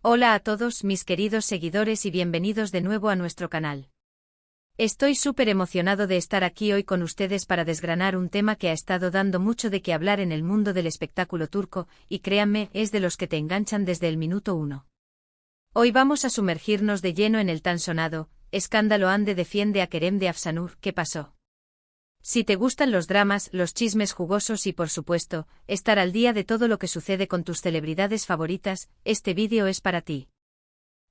Hola a todos mis queridos seguidores y bienvenidos de nuevo a nuestro canal. Estoy súper emocionado de estar aquí hoy con ustedes para desgranar un tema que ha estado dando mucho de qué hablar en el mundo del espectáculo turco, y créanme, es de los que te enganchan desde el minuto uno. Hoy vamos a sumergirnos de lleno en el tan sonado escándalo Hande defiende a Kerem de Afsanur. ¿Qué pasó? Si te gustan los dramas, los chismes jugosos y por supuesto, estar al día de todo lo que sucede con tus celebridades favoritas, este vídeo es para ti.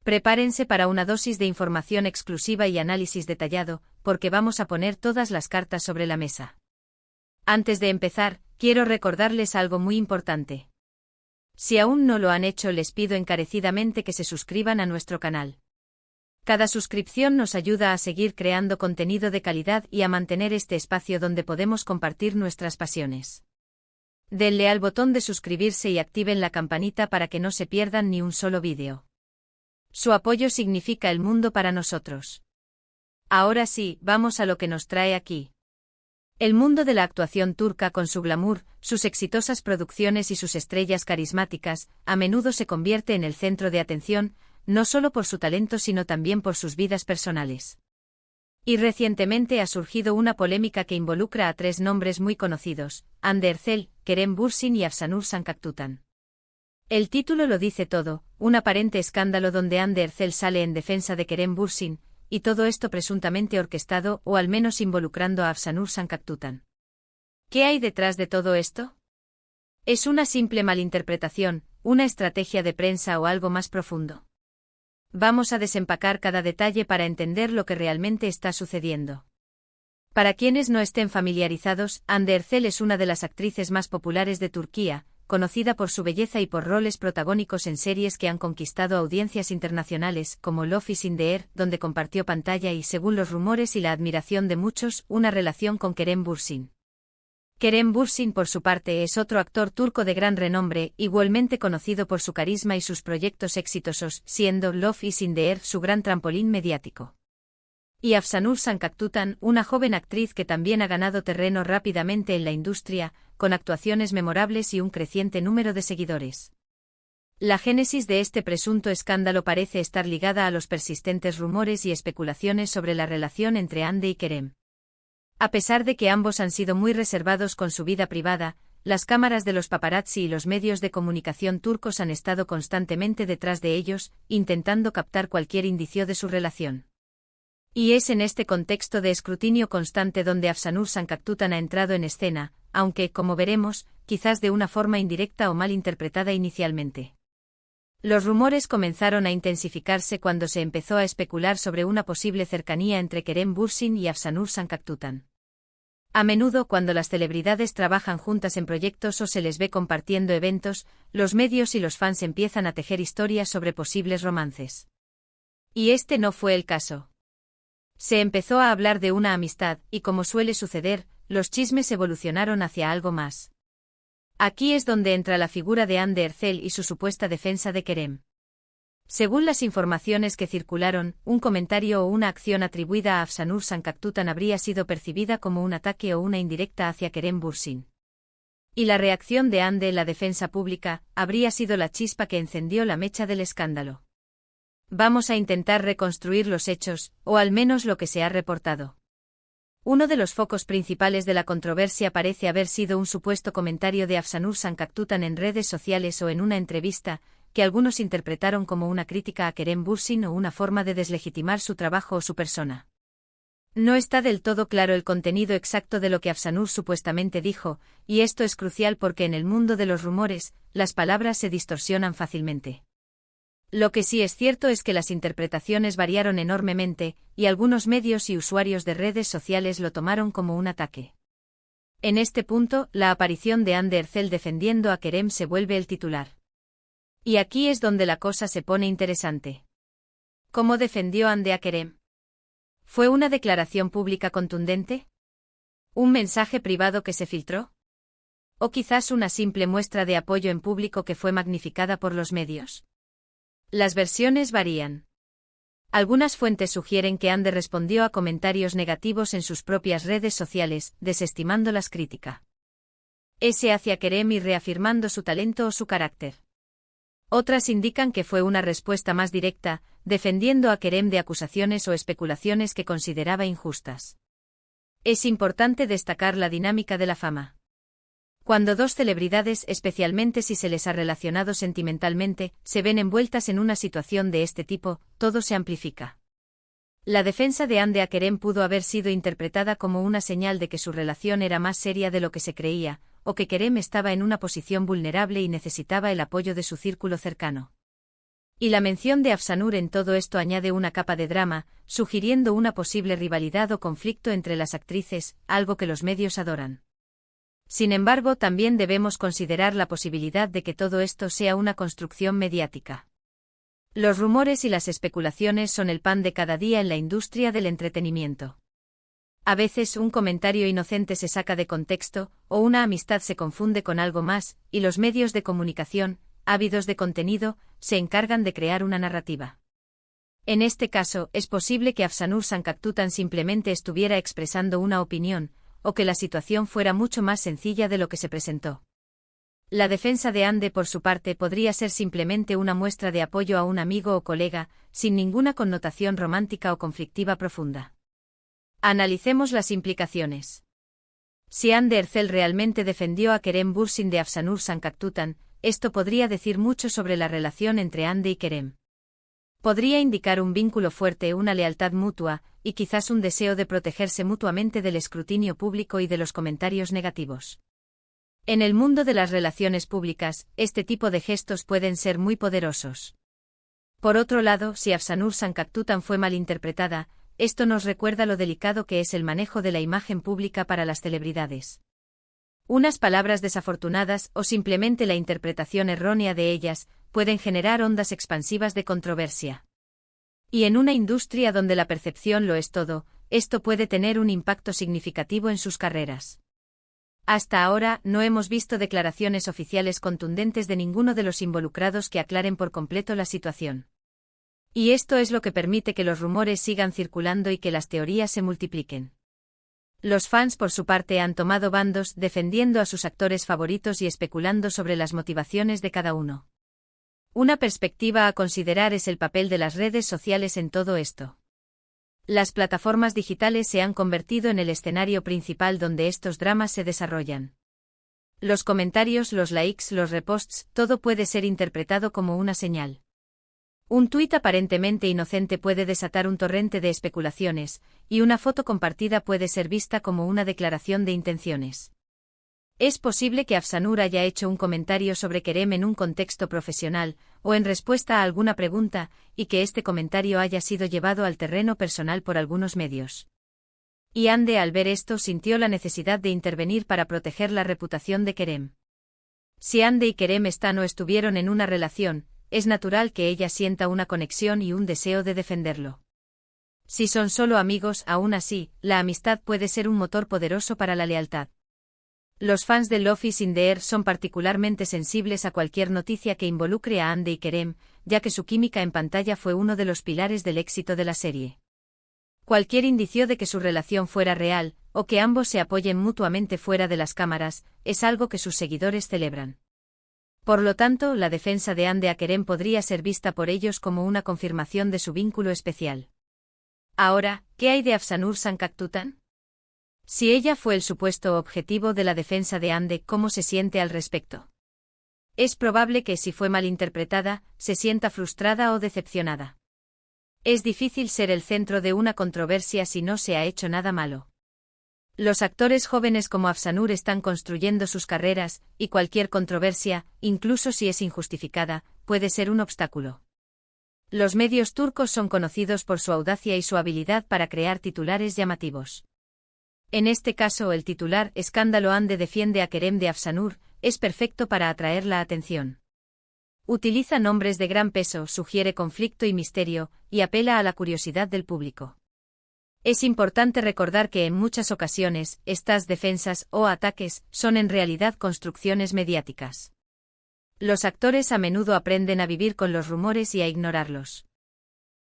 Prepárense para una dosis de información exclusiva y análisis detallado, porque vamos a poner todas las cartas sobre la mesa. Antes de empezar, quiero recordarles algo muy importante. Si aún no lo han hecho, les pido encarecidamente que se suscriban a nuestro canal. Cada suscripción nos ayuda a seguir creando contenido de calidad y a mantener este espacio donde podemos compartir nuestras pasiones. Denle al botón de suscribirse y activen la campanita para que no se pierdan ni un solo vídeo. Su apoyo significa el mundo para nosotros. Ahora sí, vamos a lo que nos trae aquí. El mundo de la actuación turca, con su glamour, sus exitosas producciones y sus estrellas carismáticas, a menudo se convierte en el centro de atención, no solo por su talento sino también por sus vidas personales. Y recientemente ha surgido una polémica que involucra a tres nombres muy conocidos: Hande Erçel, Kerem Bürsin y Afsanur Sancaktutan. El título lo dice todo, un aparente escándalo donde Hande Erçel sale en defensa de Kerem Bürsin, y todo esto presuntamente orquestado o al menos involucrando a Afsanur Sancaktutan. ¿Qué hay detrás de todo esto? ¿Es una simple malinterpretación, una estrategia de prensa o algo más profundo? Vamos a desempacar cada detalle para entender lo que realmente está sucediendo. Para quienes no estén familiarizados, Hande Erçel es una de las actrices más populares de Turquía, conocida por su belleza y por roles protagónicos en series que han conquistado audiencias internacionales, como Love is in the Air, donde compartió pantalla y, según los rumores y la admiración de muchos, una relación con Kerem Bürsin. Kerem Bürsin, por su parte, es otro actor turco de gran renombre, igualmente conocido por su carisma y sus proyectos exitosos, siendo Love is in the Air su gran trampolín mediático. Y Afsanur Sancaktutan, una joven actriz que también ha ganado terreno rápidamente en la industria, con actuaciones memorables y un creciente número de seguidores. La génesis de este presunto escándalo parece estar ligada a los persistentes rumores y especulaciones sobre la relación entre Hande y Kerem. A pesar de que ambos han sido muy reservados con su vida privada, las cámaras de los paparazzi y los medios de comunicación turcos han estado constantemente detrás de ellos, intentando captar cualquier indicio de su relación. Y es en este contexto de escrutinio constante donde Afsanur Sancaktutan ha entrado en escena, aunque, como veremos, quizás de una forma indirecta o mal interpretada inicialmente. Los rumores comenzaron a intensificarse cuando se empezó a especular sobre una posible cercanía entre Kerem Bürsin y Afsanur Sancaktutan. A menudo, cuando las celebridades trabajan juntas en proyectos o se les ve compartiendo eventos, los medios y los fans empiezan a tejer historias sobre posibles romances. Y este no fue el caso. Se empezó a hablar de una amistad, y como suele suceder, los chismes evolucionaron hacia algo más. Aquí es donde entra la figura de Hande Erçel y su supuesta defensa de Kerem. Según las informaciones que circularon, un comentario o una acción atribuida a Afsanur Sancaktutan habría sido percibida como un ataque o una indirecta hacia Kerem Bürsin. Y la reacción de Hande en la defensa pública habría sido la chispa que encendió la mecha del escándalo. Vamos a intentar reconstruir los hechos, o al menos lo que se ha reportado. Uno de los focos principales de la controversia parece haber sido un supuesto comentario de Afsanur Sancaktutan en redes sociales o en una entrevista, que algunos interpretaron como una crítica a Kerem Bürsin o una forma de deslegitimar su trabajo o su persona. No está del todo claro el contenido exacto de lo que Afsanur supuestamente dijo, y esto es crucial porque en el mundo de los rumores, las palabras se distorsionan fácilmente. Lo que sí es cierto es que las interpretaciones variaron enormemente, y algunos medios y usuarios de redes sociales lo tomaron como un ataque. En este punto, la aparición de Hande Erçel defendiendo a Kerem se vuelve el titular. Y aquí es donde la cosa se pone interesante. ¿Cómo defendió Hande a Kerem? ¿Fue una declaración pública contundente? ¿Un mensaje privado que se filtró? ¿O quizás una simple muestra de apoyo en público que fue magnificada por los medios? Las versiones varían. Algunas fuentes sugieren que Hande respondió a comentarios negativos en sus propias redes sociales, desestimando las críticas hacia Kerem y reafirmando su talento o su carácter. Otras indican que fue una respuesta más directa, defendiendo a Kerem de acusaciones o especulaciones que consideraba injustas. Es importante destacar la dinámica de la fama. Cuando dos celebridades, especialmente si se les ha relacionado sentimentalmente, se ven envueltas en una situación de este tipo, todo se amplifica. La defensa de Hande a Kerem pudo haber sido interpretada como una señal de que su relación era más seria de lo que se creía, o que Kerem estaba en una posición vulnerable y necesitaba el apoyo de su círculo cercano. Y la mención de Afsanur en todo esto añade una capa de drama, sugiriendo una posible rivalidad o conflicto entre las actrices, algo que los medios adoran. Sin embargo, también debemos considerar la posibilidad de que todo esto sea una construcción mediática. Los rumores y las especulaciones son el pan de cada día en la industria del entretenimiento. A veces un comentario inocente se saca de contexto, o una amistad se confunde con algo más, y los medios de comunicación, ávidos de contenido, se encargan de crear una narrativa. En este caso, es posible que Afsanur Sancaktutan simplemente estuviera expresando una opinión, o que la situación fuera mucho más sencilla de lo que se presentó. La defensa de Hande, por su parte, podría ser simplemente una muestra de apoyo a un amigo o colega, sin ninguna connotación romántica o conflictiva profunda. Analicemos las implicaciones. Si Hande Erçel realmente defendió a Kerem Bürsin de Afsanur Sancaktutan, esto podría decir mucho sobre la relación entre Hande y Kerem. Podría indicar un vínculo fuerte, una lealtad mutua, y quizás un deseo de protegerse mutuamente del escrutinio público y de los comentarios negativos. En el mundo de las relaciones públicas, este tipo de gestos pueden ser muy poderosos. Por otro lado, si Afsanur Sancaktutan fue malinterpretada, esto nos recuerda lo delicado que es el manejo de la imagen pública para las celebridades. Unas palabras desafortunadas, o simplemente la interpretación errónea de ellas, pueden generar ondas expansivas de controversia. Y en una industria donde la percepción lo es todo, esto puede tener un impacto significativo en sus carreras. Hasta ahora, no hemos visto declaraciones oficiales contundentes de ninguno de los involucrados que aclaren por completo la situación. Y esto es lo que permite que los rumores sigan circulando y que las teorías se multipliquen. Los fans, por su parte, han tomado bandos, defendiendo a sus actores favoritos y especulando sobre las motivaciones de cada uno. Una perspectiva a considerar es el papel de las redes sociales en todo esto. Las plataformas digitales se han convertido en el escenario principal donde estos dramas se desarrollan. Los comentarios, los likes, los reposts, todo puede ser interpretado como una señal. Un tuit aparentemente inocente puede desatar un torrente de especulaciones, y una foto compartida puede ser vista como una declaración de intenciones. Es posible que Afsanur haya hecho un comentario sobre Kerem en un contexto profesional, o en respuesta a alguna pregunta, y que este comentario haya sido llevado al terreno personal por algunos medios. Y Hande, al ver esto, sintió la necesidad de intervenir para proteger la reputación de Kerem. Si Hande y Kerem están o estuvieron en una relación, es natural que ella sienta una conexión y un deseo de defenderlo. Si son solo amigos, aún así, la amistad puede ser un motor poderoso para la lealtad. Los fans de Love is in the Air son particularmente sensibles a cualquier noticia que involucre a Hande y Kerem, ya que su química en pantalla fue uno de los pilares del éxito de la serie. Cualquier indicio de que su relación fuera real, o que ambos se apoyen mutuamente fuera de las cámaras, es algo que sus seguidores celebran. Por lo tanto, la defensa de Hande a Kerem podría ser vista por ellos como una confirmación de su vínculo especial. Ahora, ¿qué hay de Afsanur Sancaktutan? Si ella fue el supuesto objetivo de la defensa de Hande, ¿cómo se siente al respecto? Es probable que, si fue malinterpretada, se sienta frustrada o decepcionada. Es difícil ser el centro de una controversia si no se ha hecho nada malo. Los actores jóvenes como Afsanur están construyendo sus carreras, y cualquier controversia, incluso si es injustificada, puede ser un obstáculo. Los medios turcos son conocidos por su audacia y su habilidad para crear titulares llamativos. En este caso, el titular "Escándalo Hande defiende a Kerem de Afsanur" es perfecto para atraer la atención. Utiliza nombres de gran peso, sugiere conflicto y misterio, y apela a la curiosidad del público. Es importante recordar que en muchas ocasiones, estas defensas o ataques son en realidad construcciones mediáticas. Los actores a menudo aprenden a vivir con los rumores y a ignorarlos.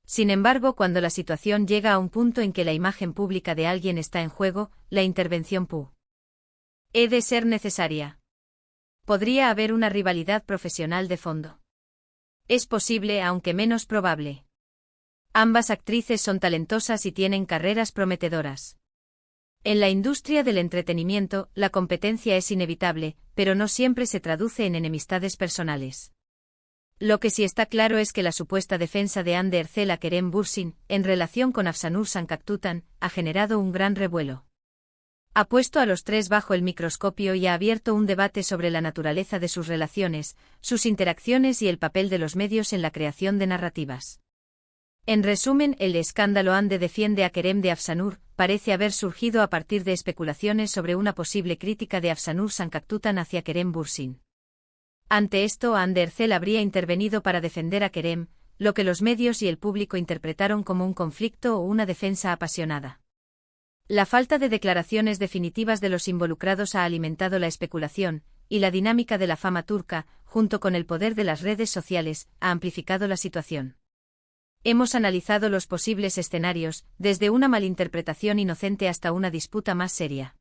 Sin embargo, cuando la situación llega a un punto en que la imagen pública de alguien está en juego, la intervención puede de ser necesaria. ¿Podría haber una rivalidad profesional de fondo? Es posible, aunque menos probable. Ambas actrices son talentosas y tienen carreras prometedoras. En la industria del entretenimiento, la competencia es inevitable, pero no siempre se traduce en enemistades personales. Lo que sí está claro es que la supuesta defensa de Hande Erçel a Kerem Bürsin, en relación con Afsanur Sancaktutan, ha generado un gran revuelo. Ha puesto a los tres bajo el microscopio y ha abierto un debate sobre la naturaleza de sus relaciones, sus interacciones y el papel de los medios en la creación de narrativas. En resumen, el escándalo Hande defiende a Kerem de Afsanur parece haber surgido a partir de especulaciones sobre una posible crítica de Afsanur Sancaktutan hacia Kerem Bürsin. Ante esto, Hande Erçel habría intervenido para defender a Kerem, lo que los medios y el público interpretaron como un conflicto o una defensa apasionada. La falta de declaraciones definitivas de los involucrados ha alimentado la especulación, y la dinámica de la fama turca, junto con el poder de las redes sociales, ha amplificado la situación. Hemos analizado los posibles escenarios, desde una malinterpretación inocente hasta una disputa más seria.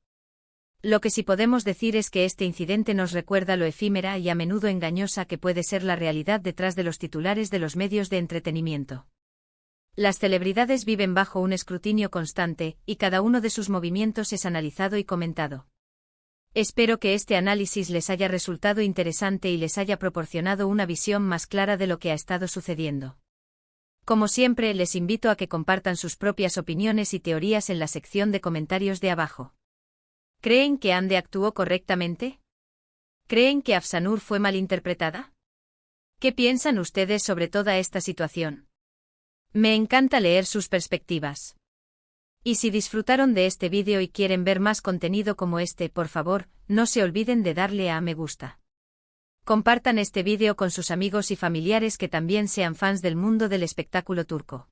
Lo que sí podemos decir es que este incidente nos recuerda lo efímera y a menudo engañosa que puede ser la realidad detrás de los titulares de los medios de entretenimiento. Las celebridades viven bajo un escrutinio constante, y cada uno de sus movimientos es analizado y comentado. Espero que este análisis les haya resultado interesante y les haya proporcionado una visión más clara de lo que ha estado sucediendo. Como siempre, les invito a que compartan sus propias opiniones y teorías en la sección de comentarios de abajo. ¿Creen que Hande actuó correctamente? ¿Creen que Afsanur fue malinterpretada? ¿Qué piensan ustedes sobre toda esta situación? Me encanta leer sus perspectivas. Y si disfrutaron de este vídeo y quieren ver más contenido como este, por favor, no se olviden de darle a me gusta. Compartan este vídeo con sus amigos y familiares que también sean fans del mundo del espectáculo turco.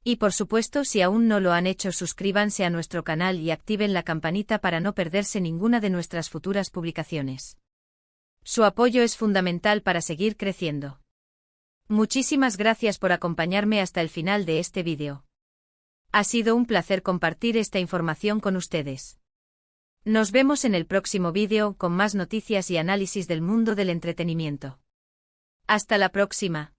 Y por supuesto, si aún no lo han hecho, suscríbanse a nuestro canal y activen la campanita para no perderse ninguna de nuestras futuras publicaciones. Su apoyo es fundamental para seguir creciendo. Muchísimas gracias por acompañarme hasta el final de este vídeo. Ha sido un placer compartir esta información con ustedes. Nos vemos en el próximo vídeo con más noticias y análisis del mundo del entretenimiento. Hasta la próxima.